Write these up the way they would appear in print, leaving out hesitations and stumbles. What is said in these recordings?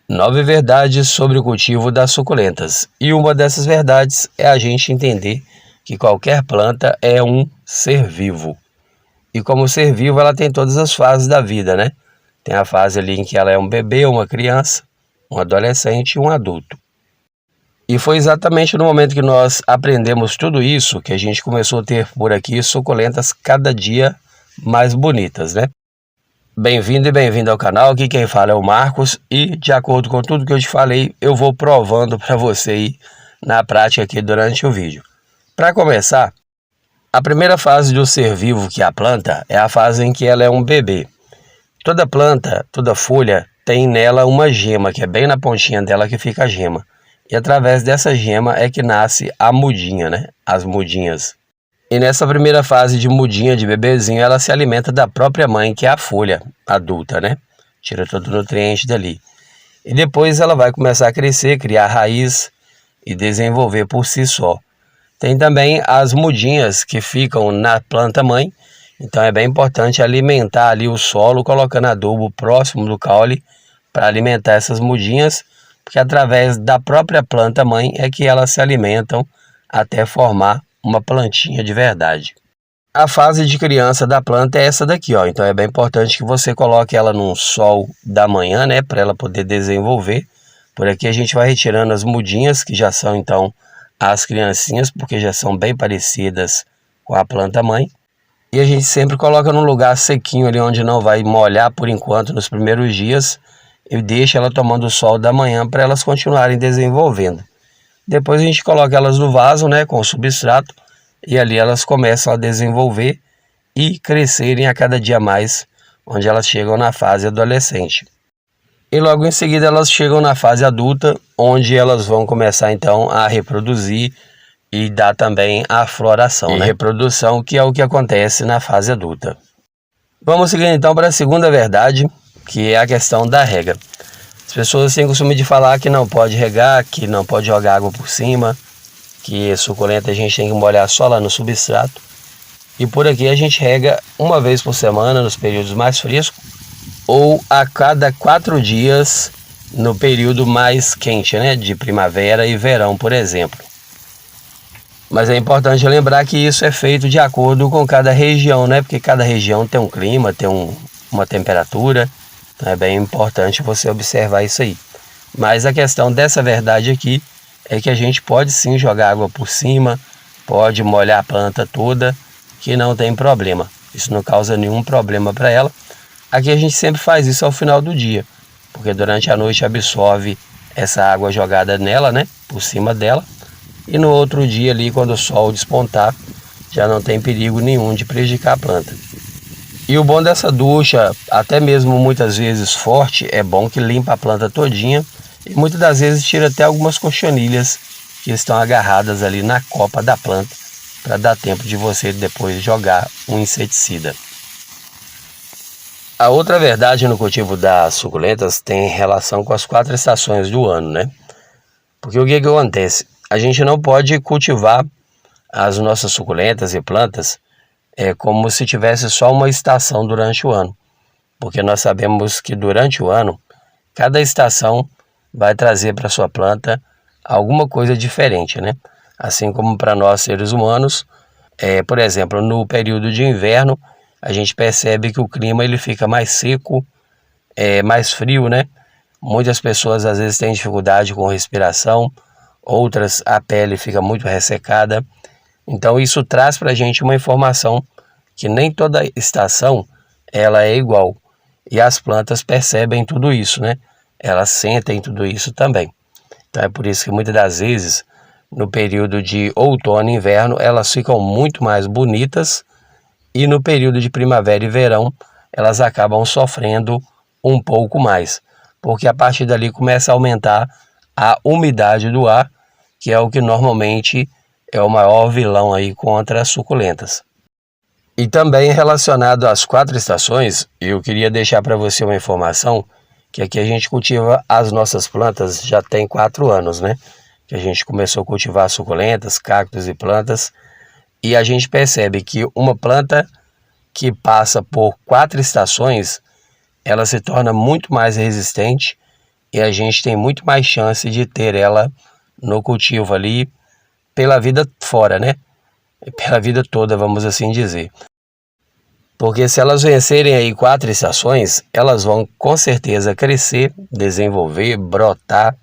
9 verdades sobre o cultivo das suculentas. E uma dessas verdades é a gente entender que qualquer planta é um ser vivo. E como ser vivo, ela tem todas as fases da vida, né? Tem a fase ali em que ela é um bebê, uma criança, um adolescente e um adulto. E foi exatamente no momento que nós aprendemos tudo isso que a gente começou a ter por aqui suculentas cada dia mais bonitas, né? Bem-vindo e bem-vindo ao canal, aqui quem fala é o Marcos e de acordo com tudo que eu te falei, eu vou provando para você aí na prática aqui durante o vídeo. Para começar, a primeira fase do ser vivo que é a planta é a fase em que ela é um bebê. Toda planta, toda folha tem nela uma gema, que é bem na pontinha dela que fica a gema. E através dessa gema é que nasce a mudinha, né? As mudinhas. E nessa primeira fase de mudinha, de bebezinho, ela se alimenta da própria mãe, que é a folha adulta, né? Tira todo o nutriente dali. E depois ela vai começar a crescer, criar raiz e desenvolver por si só. Tem também as mudinhas que ficam na planta mãe. Então é bem importante alimentar ali o solo, colocando adubo próximo do caule para alimentar essas mudinhas, porque através da própria planta mãe é que elas se alimentam até formar uma plantinha de verdade. A fase de criança da planta é essa daqui, ó. Então é bem importante que você coloque ela num sol da manhã, né, para ela poder desenvolver. Por aqui a gente vai retirando as mudinhas, que já são então as criancinhas, porque já são bem parecidas com a planta mãe. E a gente sempre coloca num lugar sequinho ali, onde não vai molhar por enquanto nos primeiros dias, e deixa ela tomando o sol da manhã para elas continuarem desenvolvendo. Depois a gente coloca elas no vaso, né, com substrato, e ali elas começam a desenvolver e crescerem a cada dia mais, onde elas chegam na fase adolescente. E logo em seguida elas chegam na fase adulta, onde elas vão começar então a reproduzir e dar também a floração, né? Reprodução, que é o que acontece na fase adulta. Vamos seguir então para a segunda verdade, que é a questão da rega. As pessoas têm costume de falar que não pode regar, que não pode jogar água por cima, que suculenta a gente tem que molhar só lá no substrato. E por aqui a gente rega uma vez por semana nos períodos mais frescos, ou a cada 4 dias no período mais quente, né, de primavera e verão, por exemplo. Mas é importante lembrar que isso é feito de acordo com cada região, né, porque cada região tem um clima, tem uma temperatura. Então é bem importante você observar isso aí. Mas a questão dessa verdade aqui é que a gente pode sim jogar água por cima, pode molhar a planta toda, que não tem problema. Isso não causa nenhum problema para ela. Aqui a gente sempre faz isso ao final do dia, porque durante a noite absorve essa água jogada nela, né, por cima dela. E no outro dia ali, quando o sol despontar, já não tem perigo nenhum de prejudicar a planta. E o bom dessa ducha, até mesmo muitas vezes forte, é bom que limpa a planta todinha e muitas das vezes tira até algumas cochonilhas que estão agarradas ali na copa da planta, para dar tempo de você depois jogar um inseticida. A outra verdade no cultivo das suculentas tem relação com as 4 estações do ano, né? Porque o que acontece? A gente não pode cultivar as nossas suculentas e plantas como se tivesse só uma estação durante o ano, porque nós sabemos que durante o ano, cada estação vai trazer para sua planta alguma coisa diferente, né? Assim como para nós seres humanos, por exemplo, no período de inverno, a gente percebe que o clima ele fica mais seco, mais frio, né? Muitas pessoas às vezes têm dificuldade com respiração, outras a pele fica muito ressecada. Então isso traz para a gente uma informação que nem toda estação ela é igual. E as plantas percebem tudo isso, né? Elas sentem tudo isso também. Então é por isso que muitas das vezes, no período de outono e inverno, elas ficam muito mais bonitas. E no período de primavera e verão, elas acabam sofrendo um pouco mais. Porque a partir dali começa a aumentar a umidade do ar, que é o que normalmente é o maior vilão aí contra as suculentas. E também relacionado às 4 estações, eu queria deixar para você uma informação, que aqui a gente cultiva as nossas plantas já tem 4 anos, né? Que a gente começou a cultivar suculentas, cactos e plantas, e a gente percebe que uma planta que passa por 4 estações, ela se torna muito mais resistente e a gente tem muito mais chance de ter ela no cultivo ali pela vida fora, né? Pela vida toda, vamos assim dizer. Porque se elas vencerem aí 4 estações, elas vão com certeza crescer, desenvolver, brotar,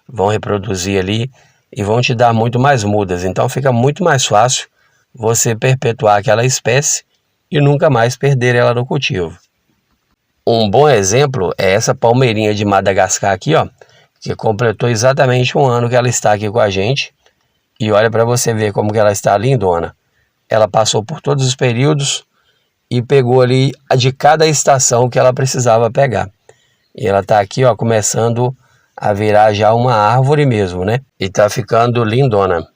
vão reproduzir ali e vão te dar muito mais mudas. Então fica muito mais fácil você perpetuar aquela espécie e nunca mais perder ela no cultivo. Um bom exemplo é essa palmeirinha de Madagascar aqui, ó, que completou exatamente 1 ano que ela está aqui com a gente. E olha para você ver como que ela está lindona. Ela passou por todos os períodos e pegou ali a de cada estação que ela precisava pegar. E ela está aqui, ó, começando a virar já uma árvore mesmo, né? E tá ficando lindona.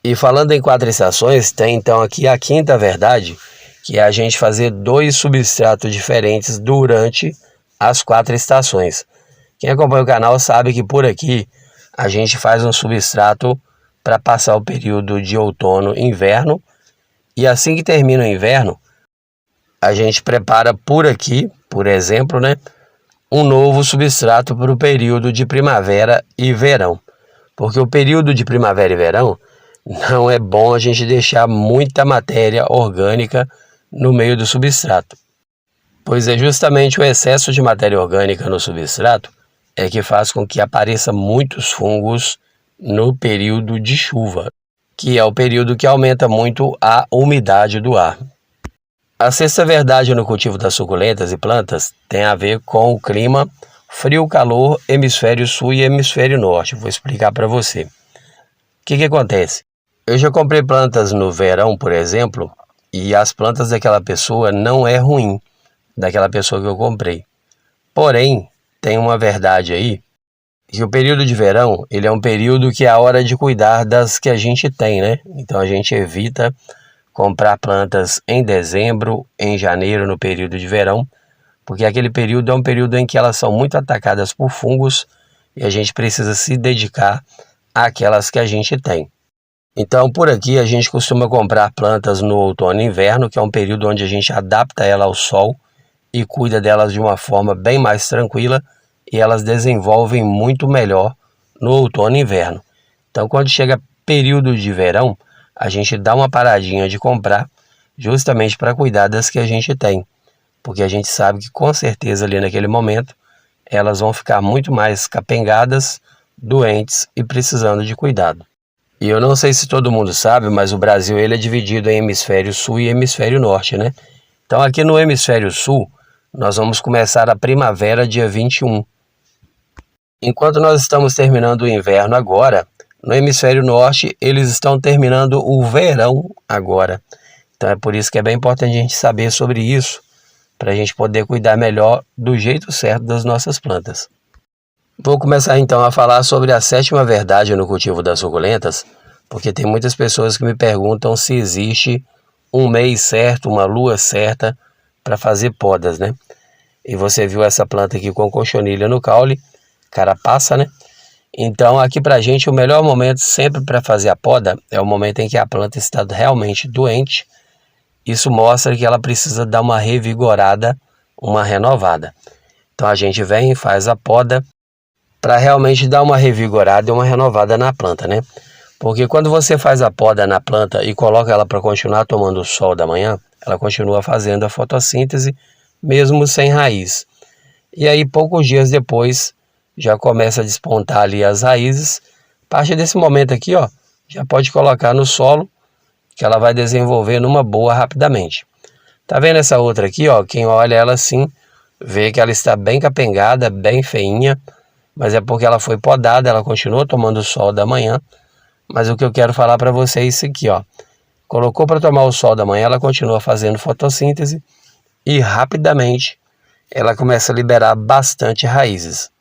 E falando em 4 estações, tem então aqui a quinta verdade, que é a gente fazer 2 substratos diferentes durante as 4 estações. Quem acompanha o canal sabe que por aqui a gente faz um substrato para passar o período de outono e inverno, e assim que termina o inverno, a gente prepara por aqui, por exemplo, né, um novo substrato para o período de primavera e verão. Porque o período de primavera e verão não é bom a gente deixar muita matéria orgânica no meio do substrato, pois é justamente o excesso de matéria orgânica no substrato é que faz com que apareça muitos fungos no período de chuva, que é o período que aumenta muito a umidade do ar. A sexta verdade no cultivo das suculentas e plantas tem a ver com o clima frio-calor, hemisfério sul e hemisfério norte. Vou explicar para você. O que acontece? Eu já comprei plantas no verão, por exemplo, e as plantas daquela pessoa não é ruim, daquela pessoa que eu comprei. Porém, tem uma verdade aí, que o período de verão, ele é um período que é a hora de cuidar das que a gente tem, né? Então a gente evita comprar plantas em dezembro, em janeiro, no período de verão, porque aquele período é um período em que elas são muito atacadas por fungos e a gente precisa se dedicar àquelas que a gente tem. Então, por aqui a gente costuma comprar plantas no outono e inverno, que é um período onde a gente adapta ela ao sol e cuida delas de uma forma bem mais tranquila e elas desenvolvem muito melhor no outono e inverno. Então, quando chega período de verão, a gente dá uma paradinha de comprar justamente para cuidar das que a gente tem, porque a gente sabe que com certeza ali naquele momento elas vão ficar muito mais capengadas, doentes e precisando de cuidado. E eu não sei se todo mundo sabe, mas o Brasil ele é dividido em hemisfério sul e hemisfério norte, né? Então aqui no hemisfério sul, nós vamos começar a primavera dia 21. Enquanto nós estamos terminando o inverno agora, no hemisfério norte eles estão terminando o verão agora. Então é por isso que é bem importante a gente saber sobre isso, para a gente poder cuidar melhor do jeito certo das nossas plantas. Vou começar então a falar sobre a 7ª verdade no cultivo das suculentas, porque tem muitas pessoas que me perguntam se existe um mês certo, uma lua certa para fazer podas, né? E você viu essa planta aqui com cochonilha no caule, carapaça, né? Então aqui pra gente o melhor momento sempre para fazer a poda é o momento em que a planta está realmente doente. Isso mostra que ela precisa dar uma revigorada, uma renovada. Então a gente vem e faz a poda para realmente dar uma revigorada e uma renovada na planta, né? Porque quando você faz a poda na planta e coloca ela para continuar tomando o sol da manhã, ela continua fazendo a fotossíntese mesmo sem raiz. E aí poucos dias depois já começa a despontar ali as raízes. A partir desse momento aqui, ó, já pode colocar no solo que ela vai desenvolver numa boa rapidamente. Tá vendo essa outra aqui, ó? Quem olha ela assim, vê que ela está bem capengada, bem feinha, mas é porque ela foi podada, ela continua tomando o sol da manhã. Mas o que eu quero falar para vocês é isso aqui, ó. Colocou para tomar o sol da manhã, ela continua fazendo fotossíntese e rapidamente ela começa a liberar bastante raízes.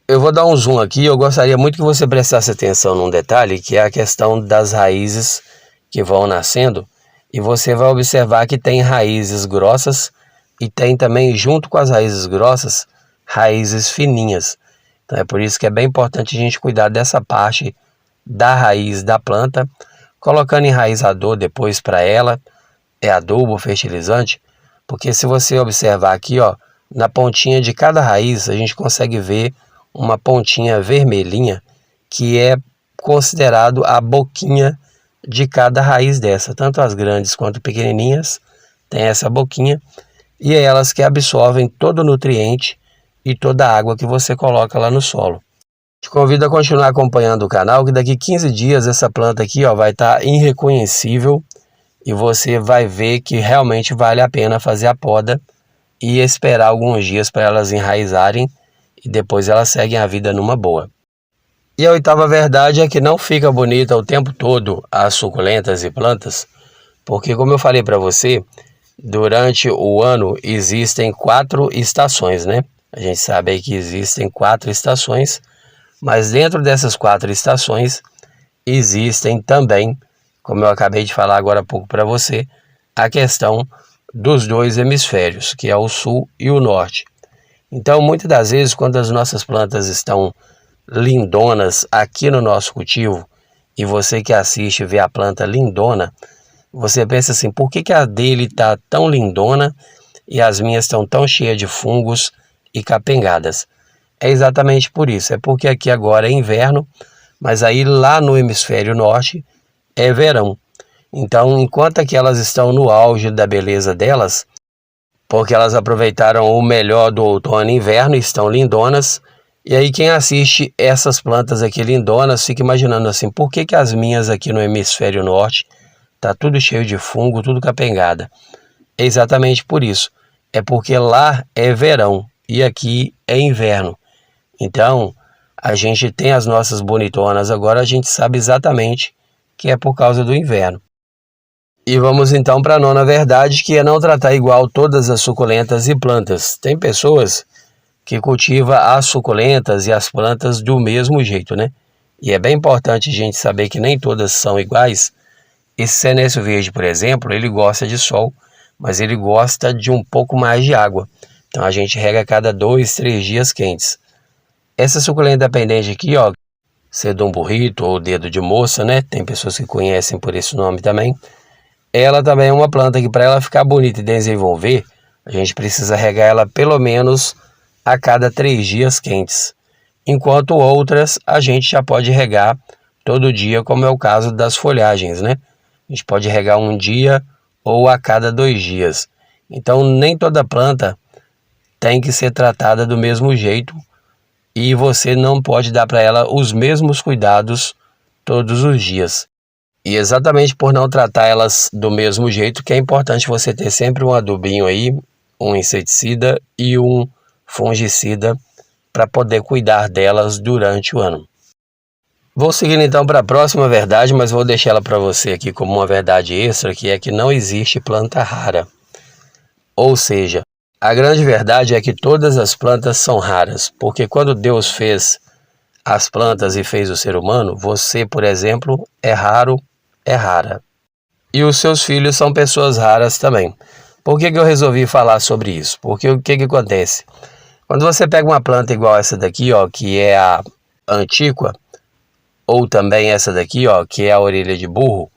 Eu vou dar um zoom aqui, eu gostaria muito que você prestasse atenção num detalhe, que é a questão das raízes que vão nascendo, e você vai observar que tem raízes grossas e tem também, junto com as raízes grossas, raízes fininhas. Então é por isso que é bem importante a gente cuidar dessa parte da raiz da planta, colocando enraizador depois para ela, adubo, fertilizante, porque se você observar aqui, ó, na pontinha de cada raiz a gente consegue ver uma pontinha vermelhinha que é considerado a boquinha de cada raiz dessa. Tanto as grandes quanto pequenininhas têm essa boquinha e é elas que absorvem todo o nutriente e toda a água que você coloca lá no solo. Te convido a continuar acompanhando o canal, que daqui 15 dias essa planta aqui vai estar irreconhecível e você vai ver que realmente vale a pena fazer a poda e esperar alguns dias para elas enraizarem e depois elas seguem a vida numa boa. E a oitava verdade é que não fica bonita o tempo todo as suculentas e plantas, porque como eu falei para você, durante o ano existem 4 estações, né? A gente sabe aí que existem 4 estações, mas dentro dessas 4 estações existem também, como eu acabei de falar agora há pouco para você, a questão dos 2 hemisférios, que é o sul e o norte. Então, muitas das vezes, quando as nossas plantas estão lindonas aqui no nosso cultivo, e você que assiste vê a planta lindona, você pensa assim, por que a dele está tão lindona e as minhas estão tão cheias de fungos e capengadas? É exatamente por isso, é porque aqui agora é inverno, mas aí lá no hemisfério norte é verão. Então, enquanto aqui elas estão no auge da beleza delas, porque elas aproveitaram o melhor do outono e inverno e estão lindonas, e aí quem assiste essas plantas aqui lindonas fica imaginando assim, por que as minhas aqui no hemisfério norte tá tudo cheio de fungo, tudo capengada? É exatamente por isso, é porque lá é verão e aqui é inverno. Então, a gente tem as nossas bonitonas, agora a gente sabe exatamente que é por causa do inverno. E vamos então para a nona verdade, que é não tratar igual todas as suculentas e plantas. Tem pessoas que cultivam as suculentas e as plantas do mesmo jeito, né? E é bem importante a gente saber que nem todas são iguais. Esse senécio verde, por exemplo, ele gosta de sol, mas ele gosta de um pouco mais de água. Então a gente rega a cada 2, 3 dias quentes. Essa suculenta pendente aqui, sedum burrito ou dedo de moça, né? Tem pessoas que conhecem por esse nome também. Ela também é uma planta que para ela ficar bonita e desenvolver, a gente precisa regar ela pelo menos a cada 3 dias quentes. Enquanto outras a gente já pode regar todo dia, como é o caso das folhagens, né? A gente pode regar um dia ou a cada 2 dias. Então nem toda planta tem que ser tratada do mesmo jeito e você não pode dar para ela os mesmos cuidados todos os dias. E exatamente por não tratar elas do mesmo jeito que é importante você ter sempre um adubinho aí, um inseticida e um fungicida para poder cuidar delas durante o ano. Vou seguindo então para a próxima verdade, mas vou deixar ela para você aqui como uma verdade extra, que é que não existe planta rara. Ou seja, a grande verdade é que todas as plantas são raras, porque quando Deus fez as plantas e fez o ser humano, você, por exemplo, é raro, é rara. E os seus filhos são pessoas raras também. Por que eu resolvi falar sobre isso? Porque o que acontece? Quando você pega uma planta igual essa daqui, que é a antíqua, ou também essa daqui, que é a orelha de burro,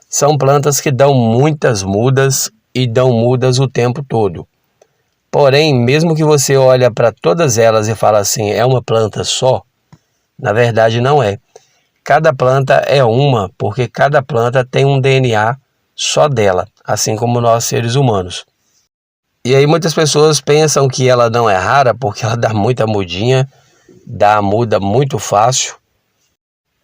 são plantas que dão muitas mudas e dão mudas o tempo todo. Porém, mesmo que você olhe para todas elas e fala assim, é uma planta só, na verdade não é. Cada planta é uma, porque cada planta tem um DNA só dela, assim como nós seres humanos. E aí muitas pessoas pensam que ela não é rara porque ela dá muita mudinha, dá muda muito fácil.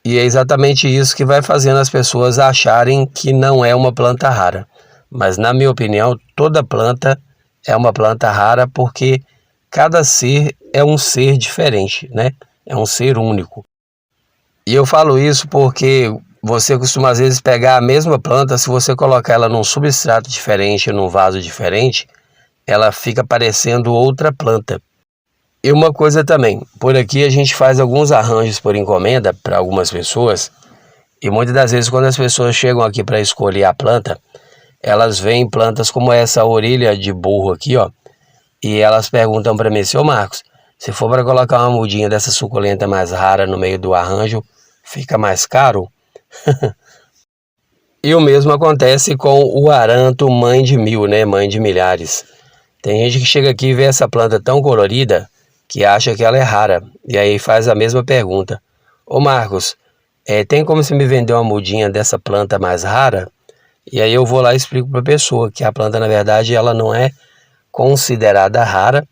E é exatamente isso que vai fazendo as pessoas acharem que não é uma planta rara. Mas na minha opinião, toda planta é uma planta rara porque cada ser é um ser diferente, né? É um ser único. E eu falo isso porque você costuma às vezes pegar a mesma planta, se você colocar ela num substrato diferente, num vaso diferente, ela fica parecendo outra planta. E uma coisa também, por aqui a gente faz alguns arranjos por encomenda para algumas pessoas, e muitas das vezes quando as pessoas chegam aqui para escolher a planta, elas veem plantas como essa orelha de burro aqui, e elas perguntam para mim, seu Marcos, se for para colocar uma mudinha dessa suculenta mais rara no meio do arranjo, fica mais caro? E o mesmo acontece com o aranto mãe de mil, né? Mãe de milhares. Tem gente que chega aqui e vê essa planta tão colorida que acha que ela é rara. E aí faz a mesma pergunta. Ô Marcos, tem como você me vender uma mudinha dessa planta mais rara? E aí eu vou lá e explico para a pessoa que a planta, na verdade, ela não é considerada rara.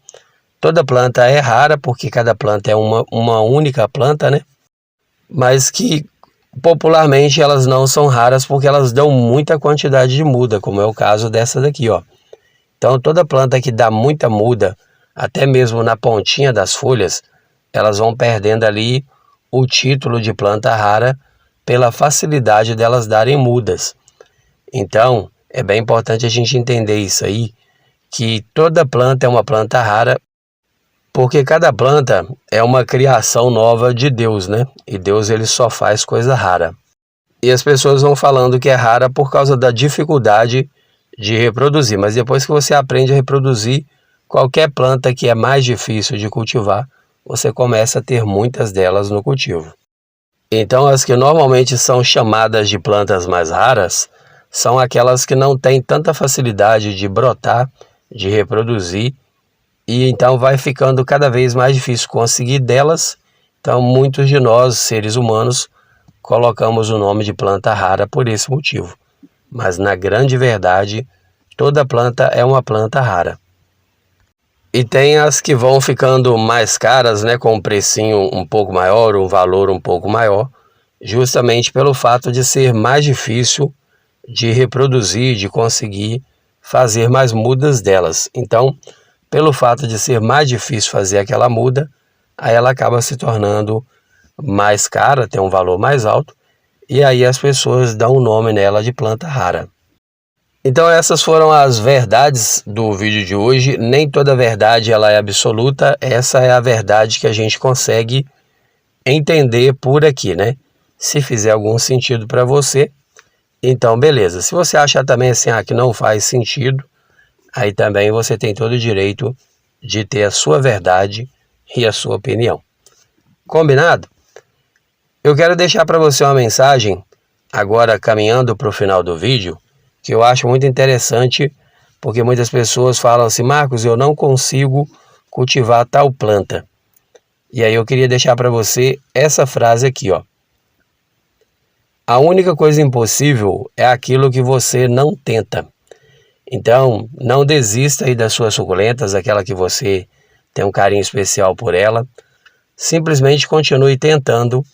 Toda planta é rara porque cada planta é uma única planta, né? Mas que popularmente elas não são raras porque elas dão muita quantidade de muda, como é o caso dessa daqui, ó. Então toda planta que dá muita muda, até mesmo na pontinha das folhas, elas vão perdendo ali o título de planta rara pela facilidade delas darem mudas. Então é bem importante a gente entender isso aí, que toda planta é uma planta rara, porque cada planta é uma criação nova de Deus, né? E Deus ele só faz coisa rara. E as pessoas vão falando que é rara por causa da dificuldade de reproduzir. Mas depois que você aprende a reproduzir, qualquer planta que é mais difícil de cultivar, você começa a ter muitas delas no cultivo. Então as que normalmente são chamadas de plantas mais raras, são aquelas que não têm tanta facilidade de brotar, de reproduzir, e então vai ficando cada vez mais difícil conseguir delas. Então muitos de nós, seres humanos, colocamos o nome de planta rara por esse motivo. Mas na grande verdade, toda planta é uma planta rara. E tem as que vão ficando mais caras, né, com um precinho um pouco maior, um valor um pouco maior, justamente pelo fato de ser mais difícil de reproduzir, de conseguir fazer mais mudas delas. Então, pelo fato de ser mais difícil fazer aquela muda, aí ela acaba se tornando mais cara, tem um valor mais alto, e aí as pessoas dão o nome nela de planta rara. Então essas foram as verdades do vídeo de hoje. Nem toda verdade ela é absoluta, essa é a verdade que a gente consegue entender por aqui, né? Se fizer algum sentido para você, então beleza. Se você achar também assim, que não faz sentido, aí também você tem todo o direito de ter a sua verdade e a sua opinião. Combinado? Eu quero deixar para você uma mensagem, agora caminhando para o final do vídeo, que eu acho muito interessante, porque muitas pessoas falam assim, Marcos, eu não consigo cultivar tal planta. E aí eu queria deixar para você essa frase aqui, ó. A única coisa impossível é aquilo que você não tenta. Então, não desista aí das suas suculentas, aquela que você tem um carinho especial por ela. Simplesmente continue tentando,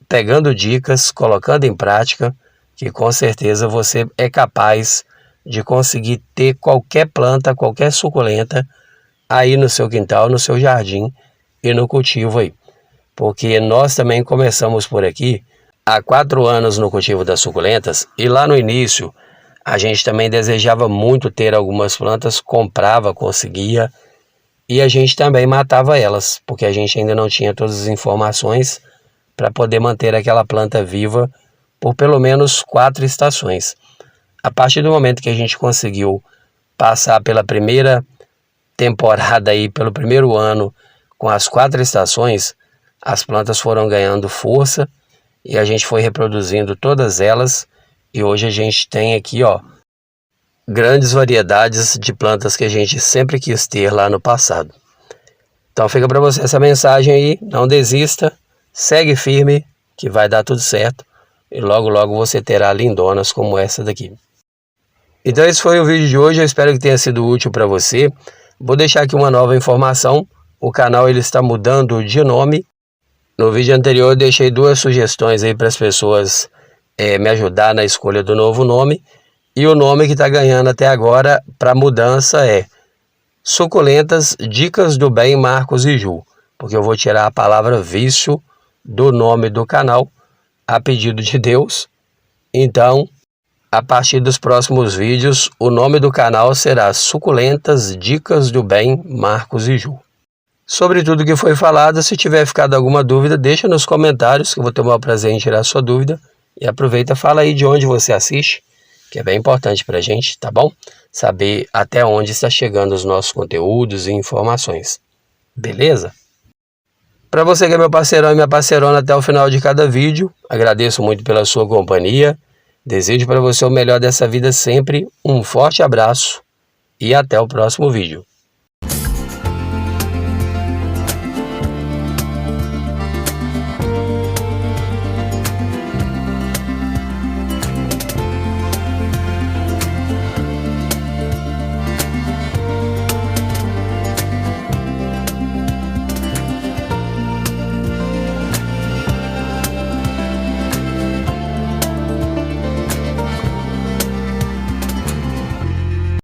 pegando dicas, colocando em prática, que com certeza você é capaz de conseguir ter qualquer planta, qualquer suculenta aí no seu quintal, no seu jardim e no cultivo aí. Porque nós também começamos por aqui há 4 anos no cultivo das suculentas e lá no início a gente também desejava muito ter algumas plantas, comprava, conseguia, e a gente também matava elas, porque a gente ainda não tinha todas as informações para poder manter aquela planta viva por pelo menos 4 estações. A partir do momento que a gente conseguiu passar pela primeira temporada aí, pelo primeiro ano, com as 4 estações, as plantas foram ganhando força e a gente foi reproduzindo todas elas. E hoje a gente tem aqui, ó, grandes variedades de plantas que a gente sempre quis ter lá no passado. Então fica para você essa mensagem aí, não desista, segue firme que vai dar tudo certo e logo logo você terá lindonas como essa daqui. Então esse foi o vídeo de hoje, eu espero que tenha sido útil para você. Vou deixar aqui uma nova informação, o canal ele está mudando de nome. No vídeo anterior eu deixei 2 sugestões aí para as pessoas me ajudar na escolha do novo nome, e o nome que está ganhando até agora para mudança é Suculentas Dicas do Bem Marcos e Ju, porque eu vou tirar a palavra vício do nome do canal a pedido de Deus. Então, a partir dos próximos vídeos, o nome do canal será Suculentas Dicas do Bem Marcos e Ju. Sobre tudo que foi falado, se tiver ficado alguma dúvida, deixa nos comentários que eu vou ter o maior prazer em tirar a sua dúvida. E aproveita e fala aí de onde você assiste, que é bem importante para a gente, tá bom? Saber até onde está chegando os nossos conteúdos e informações. Beleza? Para você que é meu parceirão e minha parceirona até o final de cada vídeo, agradeço muito pela sua companhia. Desejo para você o melhor dessa vida sempre. Um forte abraço e até o próximo vídeo.